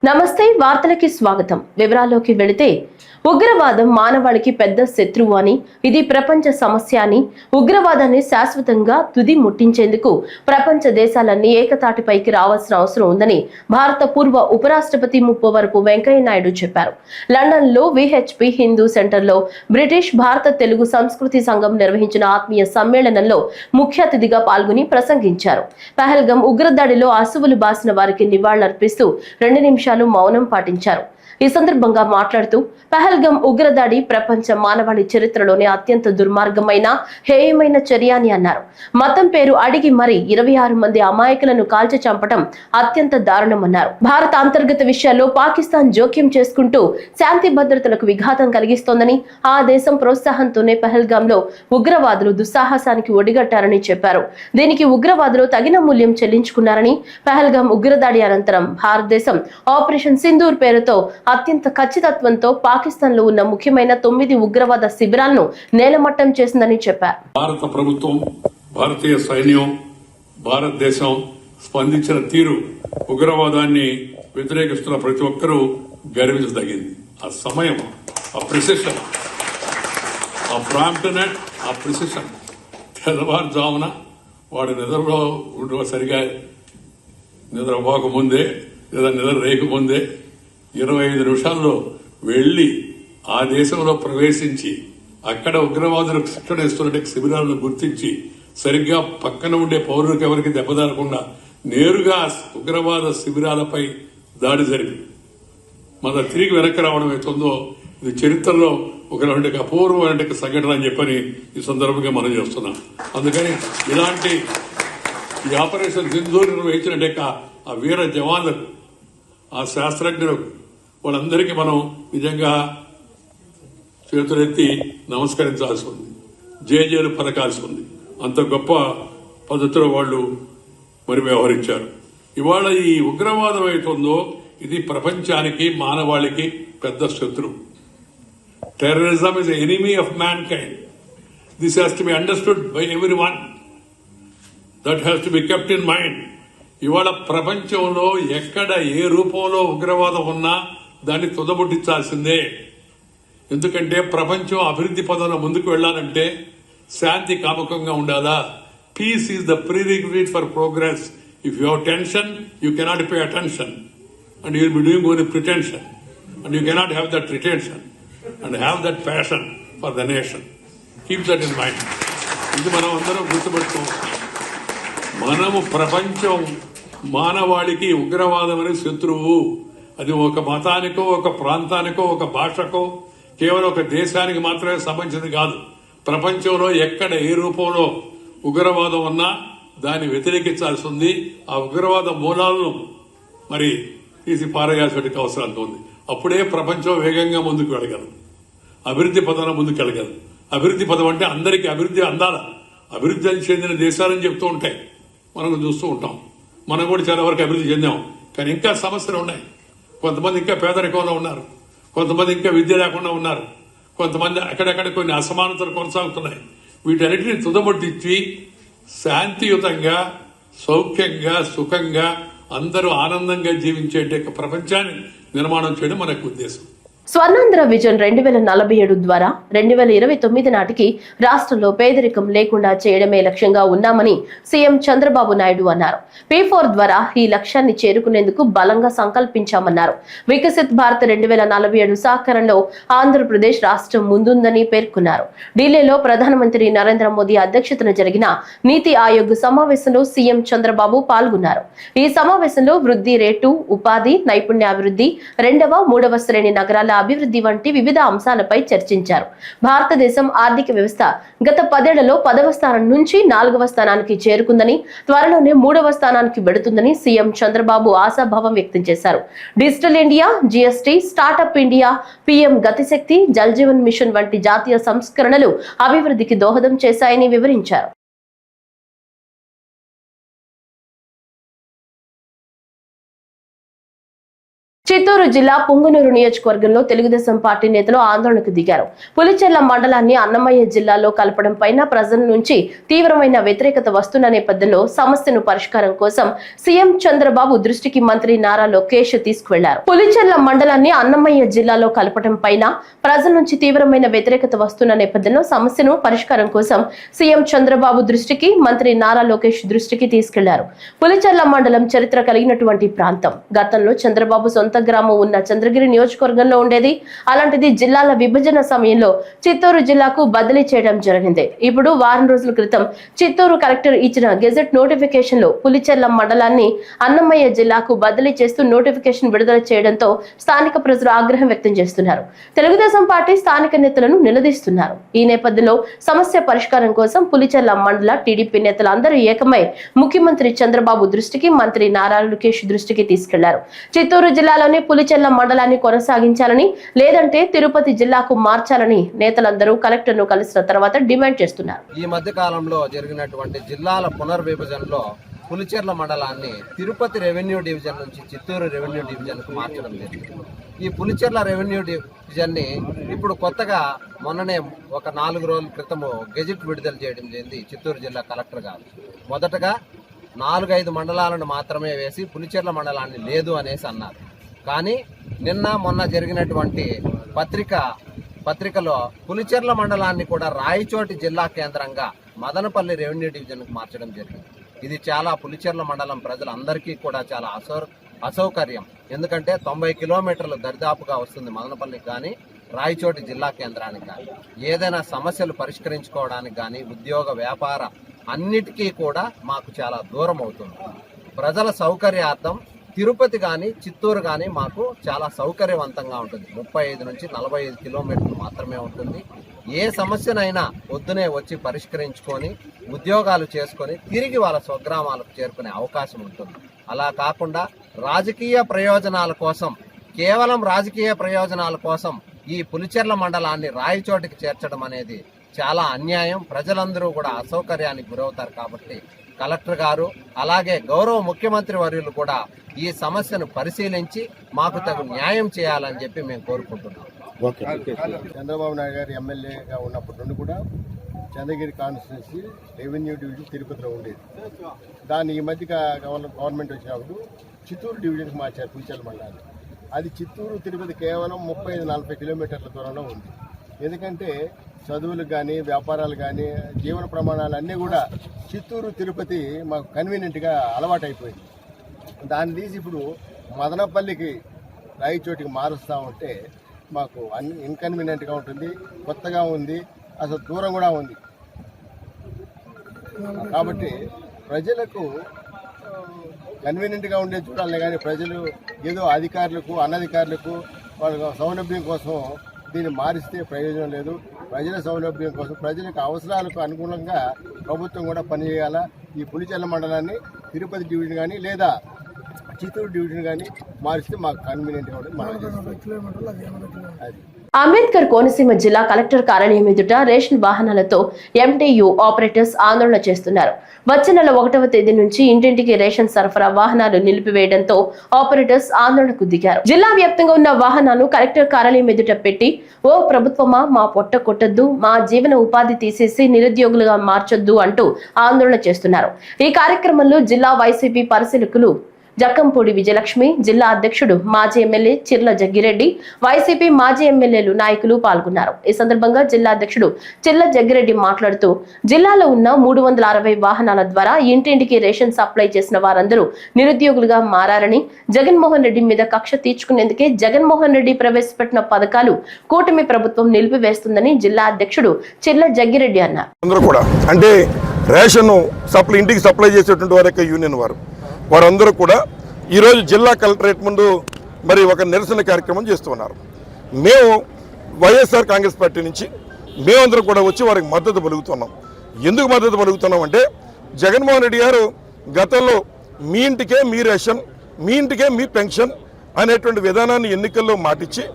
నమస్తే వార్తలకి స్వాగతం. వివరాల్లోకి వెళితే ఉగ్రవాదం మానవాళికి పెద్ద శత్రువు అని, ఇది ప్రపంచ సమస్య అని, ఉగ్రవాదాన్ని శాశ్వతంగా తుది ముట్టించేందుకు ప్రపంచ దేశాలన్నీ ఏకతాటిపైకి రావాల్సిన అవసరం ఉందని భారత పూర్వ ఉపరాష్ట్రపతి ముప్పవరపు వెంకయ్య నాయుడు చెప్పారు. లండన్ లో విహెచ్పి హిందూ సెంటర్లో బ్రిటిష్ భారత తెలుగు సంస్కృతి సంఘం నిర్వహించిన ఆత్మీయ సమ్మేళనంలో ముఖ్య అతిథిగా పాల్గొని ప్రసంగించారు. పహల్గం ఉగ్రదాడిలో అసువులు బాసిన వారికి నివాళులర్పిస్తూ 2 నిమిషాలు మౌనం పాటించారు. ఈ సందర్భంగా మాట్లాడుతూ పహల్గం ఉగ్రదాడి ప్రపంచ మానవాళి చరిత్రలోనే అత్యంత దుర్మార్గమైన హేయమైన చర్య అని అన్నారు. మతం పేరు అడిగి మరి 26 మంది అమాయకులను కాల్చి చంపడం అత్యంత దారుణమన్నారు. భారత అంతర్గత విషయాల్లో పాకిస్తాన్ జోక్యం చేసుకుంటూ శాంతి భద్రతలకు విఘాతం కలిగిస్తోందని, ఆ దేశం ప్రోత్సాహంతోనే పహల్గాంలో ఉగ్రవాదులు దుస్సాహసానికి ఒడిగట్టారని చెప్పారు. దీనికి ఉగ్రవాదులు తగిన మూల్యం చెల్లించుకున్నారని, పహల్గాం ఉగ్రదాడి అనంతరం భారతదేశం ఆపరేషన్ సింధూర్ పేరుతో అత్యంత ఖచ్చితత్వంతో పాకిస్తాన్ లో ఉన్న ముఖ్యమైన 9 ఉగ్రవాద శిబిరాలను నేలమట్టం చేసిందని చెప్పారు. భారత ప్రభుత్వం, భారతీయ సైన్యం, భారతదేశం స్పందించిన తీరు ఉగ్రవాదాన్ని వ్యతిరేకిస్తున్న ప్రతి ఒక్కరూ గర్వించదగింది. ఆ సమయం, ఆ ప్రిసిషన్, ఆ ప్రాంప్ట్నెస్, ఆ ప్రిసిషన్. తెల్లవారుజామున వాడు నిద్రలో సరిగా నిద్రపోకముందే లేదా నిద్ర రేయకముందే 25 నిమిషాల్లో వెళ్లి ఆ దేశంలో ప్రవేశించి అక్కడ ఉగ్రవాదులకు శిక్షణ ఇస్తున్న శిబిరాలను గుర్తించి సరిగ్గా పక్కన ఉండే పౌరులకు ఎవరికి దెబ్బతారకుండా నేరుగా ఉగ్రవాద శిబిరాలపై దాడి జరిపి మన తిరిగి వెనక్కి రావడం అవుతుందో ఇది చరిత్రలో ఒక అపూర్వమైన సంఘటన అని చెప్పని ఈ సందర్భంగా మనం చేస్తున్నాం. అందుకని ఇలాంటి ఈ ఆపరేషన్ సింధూర్ నిర్వహించిన ఆ వీర జవాన్లకు, ఆ శాస్త్రజ్ఞులకు, వాళ్ళందరికీ మనం నిజంగా చేతులెత్తి నమస్కరించాల్సి ఉంది, జేజేలు పలకాల్సి ఉంది. అంత గొప్ప పద్ధతిలో వాళ్ళు మరి వ్యవహరించారు. ఇవాళ ఈ ఉగ్రవాదం అవుతుందో ఇది ప్రపంచానికి, మానవాళికి పెద్ద శత్రువు. Terrorism is enemy of man kind. This has to be understood by every one. That has to be kept in mind. ఇవాళ ప్రపంచంలో ఎక్కడ ఏ రూపంలో ఉగ్రవాదం ఉన్నా దాన్ని తుదముట్టించాల్సిందే. ఎందుకంటే ప్రపంచం అభివృద్ధి పదంలో ముందుకు వెళ్లాలంటే శాంతి కాముకంగా ఉండాలా. Peace is the prerequisite for progress. If you have tension, you cannot pay attention and you will be doing only pretension and you cannot have that retention and have that passion for the nation. Keep that in mind. ఇది మనం అందరం గుర్తుపెట్టుకోవాలి. మనము ప్రపంచం మానవాళికి ఉగ్రవాదం అనే శత్రువు. అది ఒక మతానికో, ఒక ప్రాంతానికో, ఒక భాషకో, కేవలం ఒక దేశానికి మాత్రమే సంబంధించింది కాదు. ప్రపంచంలో ఎక్కడ ఏ రూపంలో ఉగ్రవాదం ఉన్నా దాన్ని వ్యతిరేకించాల్సి ఉంది. ఆ ఉగ్రవాద మూలాలను మరి తీసి పారగాల్సిన అవసరం ఉంది. అప్పుడే ప్రపంచం వేగంగా ముందుకు వెళ్ళగలదు, అభివృద్ధి పదంలో ముందుకు వెళ్ళగలదు. అభివృద్ధి పదం అంటే అందరికీ అభివృద్ధి అందాల. అభివృద్ధి చెందిన దేశాలని చెప్తూ ఉంటాయి, మనం చూస్తూ ఉంటాం. మనం కూడా చాలా వరకు అభివృద్ధి చెందాం, కానీ ఇంకా సమస్యలు ఉన్నాయి. కొంతమంది ఇంకా పేదరికంలో ఉన్నారు, కొంతమంది ఇంకా విద్య లేకుండా ఉన్నారు, కొంతమంది అక్కడక్కడ కొన్ని అసమానతలు కొనసాగుతున్నాయి. వీటన్నిటిని తుదముట్టించి శాంతియుతంగా, సౌఖ్యంగా, సుఖంగా అందరూ ఆనందంగా జీవించే ప్రపంచాన్ని నిర్మాణం చేయడం మన ఉద్దేశం. స్వర్ణాంధ్ర విజన్ 2047 ద్వారా 2029 నాటికి రాష్ట్రంలో పేదరికం లేకుండా చేయడమే లక్ష్యంగా ఉన్నామని సీఎం చంద్రబాబు నాయుడు అన్నారు. P4 ద్వారా ఈ లక్ష్యాన్ని చేరుకునేందుకు బలంగా సంకల్పించామన్నారు. వికసిత్ భారత్ 2047 సాకారంలో ఆంధ్రప్రదేశ్ రాష్ట్రం ముందుందని పేర్కొన్నారు. ఢిల్లీలో ప్రధానమంత్రి నరేంద్ర మోదీ అధ్యక్షతన జరిగిన నీతి ఆయోగ్ సమావేశంలో సీఎం చంద్రబాబు పాల్గొన్నారు. ఈ సమావేశంలో వృద్ధి రేటు, ఉపాధి, నైపుణ్యాభివృద్ధి, 2వ, 3వ శ్రేణి నగరాల అభివృద్ధి వంటి వివిధ అంశాలపై చర్చించారు. భారతదేశం ఆర్థిక వ్యవస్థ గత 10 ఏళ్లలో 10వ స్థానం నుంచి 4వ స్థానానికి చేరుకుందని, త్వరలోనే 3వ స్థానానికి వెడుతుందని సీఎం చంద్రబాబు ఆశాభావం వ్యక్తం చేశారు. Digital India, GST, startup India, PM Gati Shakti, Jal Jeevan mission వంటి జాతీయ సంస్కరణలు అభివృద్ధికి దోహదం చేశాయని వివరించారు. చిత్తూరు జిల్లా పుంగనూరు నియోజకవర్గంలో తెలుగుదేశం పార్టీ నేతలు ఆందోళనకు దిగారు. పులిచెర్ల మండలాన్ని అన్నమయ్య జిల్లాలో కలపడం పైన ప్రజల నుంచి తీవ్రమైన వ్యతిరేకత వస్తున్న నేపథ్యంలో సమస్యను పరిష్కారం కోసం సీఎం చంద్రబాబు దృష్టికి మంత్రి నారా లోకేష్ తీసుకువెళ్లారు. పులిచెర్ల మండలాన్ని అన్నమయ్య జిల్లాలో కలపడం పైన ప్రజల నుంచి తీవ్రమైన వ్యతిరేకత వస్తున్న నేపథ్యంలో సమస్యను పరిష్కారం కోసం సీఎం చంద్రబాబు దృష్టికి మంత్రి నారా లోకేష్ దృష్టికి తీసుకెళ్లారు. పులిచెర్ల మండలం చరిత్ర కలిగినటువంటి ప్రాంతం. గతంలో చంద్రబాబు సొంత గ్రామం ఉన్న చంద్రగిరి నియోజకవర్గంలో ఉండేది. అలాంటిది జిల్లాల విభజన సమయంలో చిత్తూరు జిల్లాకు బదిలీ చేయడం జరిగింది. ఇప్పుడు వారం రోజుల క్రితం చిత్తూరు కలెక్టర్ ఇచ్చిన గెజెట్ నోటిఫికేషన్ లో పులిచెర్ల మండలాన్ని అన్నమయ్య జిల్లాకు బదిలీ చేస్తూ నోటిఫికేషన్ విడుదల చేయడంతో స్థానిక ప్రజలు ఆగ్రహం వ్యక్తం చేస్తున్నారు. తెలుగుదేశం పార్టీ స్థానిక నేతలను నిలదీస్తున్నారు. ఈ నేపథ్యంలో సమస్య పరిష్కారం కోసం పులిచెర్ల మండల టీడీపీ నేతలు అందరూ ఏకమై ముఖ్యమంత్రి చంద్రబాబు దృష్టికి మంత్రి నారా లోకేష్ దృష్టికి తీసుకెళ్లారు. చిత్తూరు జిల్లాలోని పులిచెర్ల మండలాన్ని కొనసాగించాలని, లేదంటే తిరుపతి జిల్లాకు మార్చాలని నేతలందరూ కలెక్టర్ ను కలిసిన తర్వాత డిమాండ్ చేస్తున్నారు. ఈ మధ్య కాలంలో జరిగినటువంటి జిల్లాల పునర్విభజనలో పులిచెర్ల మండలాన్ని తిరుపతి రెవెన్యూ డివిజన్ నుంచి చిత్తూరు రెవెన్యూ డివిజన్ కు మార్చడం జరిగింది. ఈ పులిచెర్ల రెవెన్యూ డివిజన్ ని ఇప్పుడు కొత్తగా మొన్ననే ఒక 4 రోజుల క్రితము గెజెట్ విడుదల చేయడం జరిగింది చిత్తూరు జిల్లా కలెక్టర్ గారు. మొదటగా 4-5 మండలాలను మాత్రమే వేసి పులిచెర్ల మండలాన్ని లేదు అనేసి అన్నారు. కానీ నిన్న మొన్న జరిగినటువంటి పత్రికలో పులిచెర్ల మండలాన్ని కూడా రాయచోటి జిల్లా కేంద్రంగా మదనపల్లి రెవెన్యూ డివిజన్కు మార్చడం జరిగింది. ఇది చాలా పులిచెర్ల మండలం ప్రజలందరికీ కూడా చాలా అసౌకర్యం. ఎందుకంటే 90 కిలోమీటర్లు దరిదాపుగా వస్తుంది మదనపల్లికి కానీ రాయచోటి జిల్లా కేంద్రానికి కానీ. ఏదైనా సమస్యలు పరిష్కరించుకోవడానికి కానీ ఉద్యోగ వ్యాపార అన్నిటికీ కూడా మాకు చాలా దూరం అవుతుంది. ప్రజల సౌకర్యార్థం తిరుపతి కానీ చిత్తూరు కానీ మాకు చాలా సౌకర్యవంతంగా ఉంటుంది. 35 నుంచి 45 కిలోమీటర్లు మాత్రమే ఉంటుంది. ఏ సమస్యనైనా పొద్దునే వచ్చి పరిష్కరించుకొని ఉద్యోగాలు చేసుకొని తిరిగి వాళ్ళ స్వగ్రామాలకు చేరుకునే అవకాశం ఉంటుంది. అలా కాకుండా కేవలం రాజకీయ ప్రయోజనాల కోసం ఈ పులిచెర్ల మండలాన్ని రాయచోటికి చేర్చడం అనేది చాలా అన్యాయం. ప్రజలందరూ కూడా అసౌకర్యానికి గురవుతారు. కాబట్టి కలెక్టర్ గారు అలాగే గౌరవ ముఖ్యమంత్రి వర్యులు కూడా ఈ సమస్యను పరిశీలించి మాకు తగు న్యాయం చేయాలని చెప్పి మేము కోరుకుంటున్నాం. చంద్రబాబు నాయుడు గారు ఎమ్మెల్యేగా ఉన్నప్పటి నుండి కూడా చంద్రగిరి కాన్స్టిట్యున్సీ రెవెన్యూ డివిజన్ తిరుపతిలో ఉండేది. దాన్ని ఈ మధ్య గవర్నమెంట్ వచ్చినప్పుడు చిత్తూరు డివిజన్కి మార్చారు పులిచెర్ల మండలాన్ని. అది చిత్తూరు తిరుపతి కేవలం 35-40 కిలోమీటర్ల దూరంలో ఉంది. ఎందుకంటే చదువులకు కానీ వ్యాపారాలు కానీ జీవన ప్రమాణాలు అన్నీ కూడా చిత్తూరు తిరుపతి మాకు కన్వీనియంట్గా అలవాటైపోయింది. దాన్ని తీసి ఇప్పుడు మదనపల్లికి రాయచోటికి మారుస్తూ ఉంటే మాకు ఇన్కన్వీనియంట్గా ఉంటుంది, కొత్తగా ఉంది, అసలు దూరం కూడా ఉంది. కాబట్టి ప్రజలకు కన్వీనియంట్గా ఉండే చూడాలి కానీ ప్రజలు ఏదో అధికారులకు అనధికారులకు వాళ్ళ సౌలభ్యం కోసం దీన్ని మారిస్తే ప్రయోజనం లేదు. ప్రజల సౌలభ్యం కోసం ప్రజలకు అవసరాలకు అనుగుణంగా ప్రభుత్వం కూడా పనిచేయాలా. ఈ పులిచెర్ల మండలాన్ని తిరుపతి డివిజన్ కానీ లేదా చిత్తూరు డివిజన్ కానీ మారిస్తే మాకు కన్వీనియంట్గా ఉంటుంది. అంబేద్కర్ కోనసీమ జిల్లా కలెక్టర్ కార్యాలయం ఎదుట రేషన్ వాహనాలతో ఎంటీయూ ఆపరేటర్స్ ఆందోళన చేస్తున్నారు. వచ్చే నెల 1వ తేదీ నుంచి ఇంటింటికి రేషన్ సరఫరా వాహనాలు నిలిపివేయడంతో ఆపరేటర్స్ ఆందోళనకు దిగారు. జిల్లా వ్యాప్తంగా ఉన్న వాహనాలు కలెక్టర్ కార్యాలయం ఎదుట పెట్టి, ఓ ప్రభుత్వమా మా పొట్ట కొట్టద్దు, మా జీవన ఉపాధి తీసేసి నిరుద్యోగులుగా మార్చొద్దు అంటూ ఆందోళన చేస్తున్నారు. ఈ కార్యక్రమంలో జిల్లా వైసీపీ పరిశీలకులు జక్కంపూడి విజయలక్ష్మి, జిల్లా అధ్యక్షుడు మాజీ ఎమ్మెల్యే చిర్ల జగ్గిరెడ్డి, వైసీపీ మాజీ ఎమ్మెల్యేలు నాయకులు పాల్గొన్నారు. ఈ సందర్భంగా జిల్లా అధ్యక్షుడు చిర్ల జగ్గిరెడ్డి మాట్లాడుతూ, జిల్లాలో ఉన్న 360 వాహనాల ద్వారా ఇంటింటికి రేషన్ సప్లై చేసిన వారందరూ నిరుద్యోగులుగా మారారని, జగన్మోహన్ రెడ్డి మీద కక్ష తీర్చుకునేందుకే జగన్మోహన్ రెడ్డి ప్రవేశపెట్టిన పథకాలు కూటమి ప్రభుత్వం నిలిపివేస్తుందని జిల్లా అధ్యక్షుడు చిర్ల జగ్గిరెడ్డి అన్నారు. అంటే రేషన్ ఇంటికి సప్లై చేసేటువంటి వారి యూనియన్ వారందరూ కూడా ఈరోజు జిల్లా కలెక్టరేట్ ముందు మరి ఒక నిరసన కార్యక్రమం చేస్తున్నారు. మేము వైఎస్ఆర్ కాంగ్రెస్ పార్టీ నుంచి మేమందరం కూడా వచ్చి వారికి మద్దతు పలుకుతున్నాం. ఎందుకు మద్దతు పలుకుతున్నాం అంటే జగన్మోహన్ రెడ్డి గారు గతంలో మీ ఇంటికే మీ రేషన్, మీ ఇంటికే మీ పెన్షన్ అనేటువంటి విధానాన్ని ఎన్నికల్లో మాటిచ్చి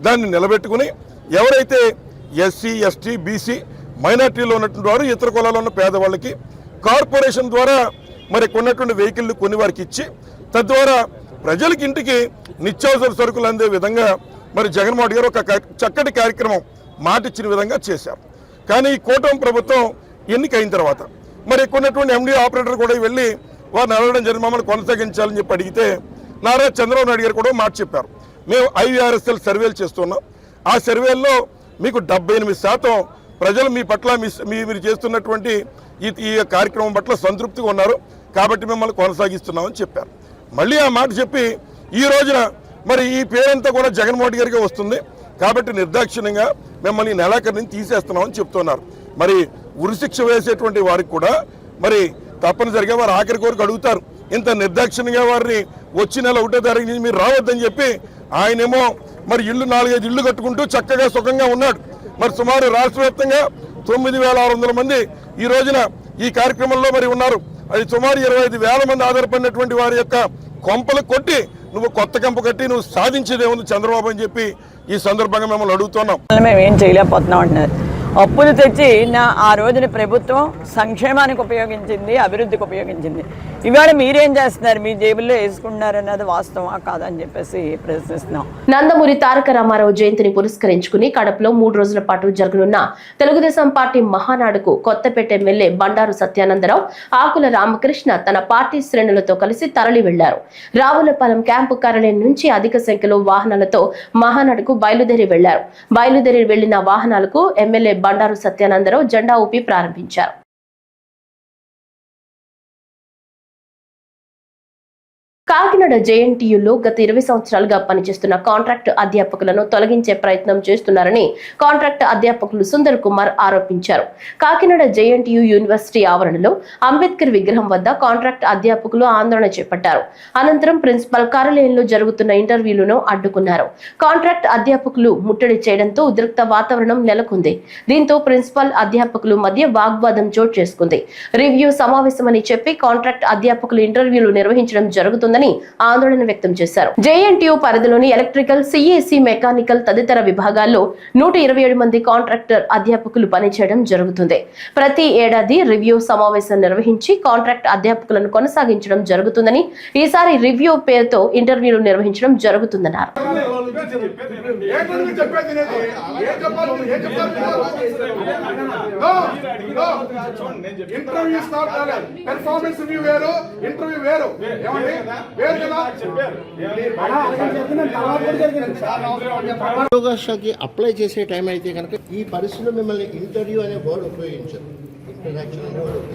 దాన్ని నిలబెట్టుకుని ఎవరైతే ఎస్సీ, ఎస్టీ, బీసీ మైనార్టీలో ఉన్నటువంటి వారు, ఇతర కులాల్లో ఉన్న పేదవాళ్ళకి కార్పొరేషన్ ద్వారా మరి కొన్నటువంటి వెహికల్ కొని వారికి ఇచ్చి తద్వారా ప్రజలకి ఇంటికి నిత్యావసర సరుకులు అందే విధంగా మరి జగన్మోహన్ రెడ్డి గారు ఒక చక్కటి కార్యక్రమం మాట ఇచ్చిన విధంగా చేశారు. కానీ ఈ కూటమి ప్రభుత్వం ఎన్నికైన తర్వాత మరి కొన్నటువంటి ఎండీ ఆపరేటర్ కూడా వెళ్ళి వారిని అడగడం జరిగింది, మమ్మల్ని కొనసాగించాలని చెప్పి అడిగితే నారా చంద్రబాబు నాయుడు గారు కూడా మాట చెప్పారు. మేము IVRSL సర్వేలు చేస్తున్నాం, ఆ సర్వేల్లో మీకు 78% ప్రజలు మీ పట్ల మీరు చేస్తున్నటువంటి ఈ కార్యక్రమం పట్ల సంతృప్తిగా ఉన్నారు, కాబట్టి మిమ్మల్ని కొనసాగిస్తున్నామని చెప్పారు. మళ్ళీ ఆ మాట చెప్పి ఈ రోజున మరి ఈ పేరంతా కూడా జగన్మోహన్ రెడ్డి గారికి వస్తుంది, కాబట్టి నిర్దాక్షిణ్యంగా మిమ్మల్ని ఈ నెలాఖరు నుంచి తీసేస్తున్నామని చెప్తున్నారు. మరి ఉరిశిక్ష వేసేటువంటి వారికి కూడా మరి తప్పనిసరిగా వారు ఆఖరి కోరిక అడుగుతారు. ఇంత నిర్దాక్షిణ్యంగా వారిని వచ్చి నెల 1వ తారీఖు నుంచి మీరు రావద్దని చెప్పి ఆయనేమో మరి 4-5 ఇళ్ళు కట్టుకుంటూ చక్కగా సుఖంగా ఉన్నాడు. మరి సుమారు రాష్ట్ర వ్యాప్తంగా 9,600 మంది ఈ రోజున ఈ కార్యక్రమంలో మరి ఉన్నారు. అది సుమారు 25,000 మంది ఆధారపడినటువంటి వారి యొక్క కొంపలు కొట్టి నువ్వు కొత్త కంప కట్టి నువ్వు సాధించేదేముంది చంద్రబాబు అని చెప్పి ఈ సందర్భంగా మిమ్మల్ని అడుగుతున్నాం. మేము ఏం చేయలేకపోతున్నాం అంటున్నారు. అప్పులు తెచ్చి ఆ రోజున ప్రభుత్వం సంక్షేమానికి ఉపయోగించింది, అభివృద్ధికి ఉపయోగించింది. ఇవాళ మీరేం చేస్తున్నారు, మీ జేబుల్లో వేసుకుంటున్నారు అన్నది వాస్తవా కాదని చెప్పేసి ప్రశ్నిస్తున్నాం. నందమూరి తారక రామారావు జయంతిని పురస్కరించుకుని కడపలో 3 రోజుల పాటు జరగనున్న తెలుగుదేశం పార్టీ మహానాడుకు కొత్తపేట ఎమ్మెల్యే బండారు సత్యానందరావు, ఆకుల రామకృష్ణ తన పార్టీ శ్రేణులతో కలిసి తరలి వెళ్లారు. రావులపాలెం క్యాంపు కార్యాలయం నుంచి అధిక సంఖ్యలో వాహనాలతో మహానాడుకు బయలుదేరి వెళ్లారు. బయలుదేరి వెళ్లిన వాహనాలకు ఎమ్మెల్యే బండారు సత్యానందరావు జెండా ఊపి ప్రారంభించారు. కాకినాడ JNTUలో గత 20 సంవత్సరాలుగా పనిచేస్తున్న కాంట్రాక్ట్ అధ్యాపకులను తొలగించే ప్రయత్నం చేస్తున్నారని కాంట్రాక్ట్ అధ్యాపకులు సుందర్ కుమార్ ఆరోపించారు. కాకినాడ JNTU యూనివర్సిటీ ఆవరణలో అంబేద్కర్ విగ్రహం వద్ద కాంట్రాక్ట్ అధ్యాపకులు ఆందోళన చేపట్టారు. అనంతరం ప్రిన్సిపల్ కార్యాలయంలో జరుగుతున్న ఇంటర్వ్యూలను అడ్డుకున్నారు. కాంట్రాక్ట్ అధ్యాపకులు ముట్టడి చేయడంతో ఉద్రిక్త వాతావరణం నెలకొంది. దీంతో ప్రిన్సిపల్ అధ్యాపకులు మధ్య వాగ్వాదం చోటు చేసుకుంది. రివ్యూ సమావేశమని చెప్పి కాంట్రాక్ట్ అధ్యాపకులు ఇంటర్వ్యూలు నిర్వహించడం జరుగుతుంది ఆందోళన వ్యక్తం చేశారు. JNTU పరిధిలోని ఎలక్ట్రికల్, CAC, మెకానికల్ తదితర విభాగాల్లో 127 మంది కాంట్రాక్టర్ అధ్యాపకులు పనిచేయడం జరుగుతుంది. ప్రతి ఏడాది రివ్యూ సమావేశం నిర్వహించి కాంట్రాక్ట్ అధ్యాపకులను కొనసాగించడం జరుగుతుందని, ఈసారి రివ్యూ పేరుతో ఇంటర్వ్యూలు నిర్వహించడం జరుగుతుందన్నారు. ఉద్యోగశాఖకి అప్లై చేసే టైం అయితే కనుక ఈ పరిస్థితిలో మిమ్మల్ని ఇంటర్వ్యూ అనే వర్డ్ ఉపయోగించారు. ఇంటరాక్షన్ అనే వర్డ్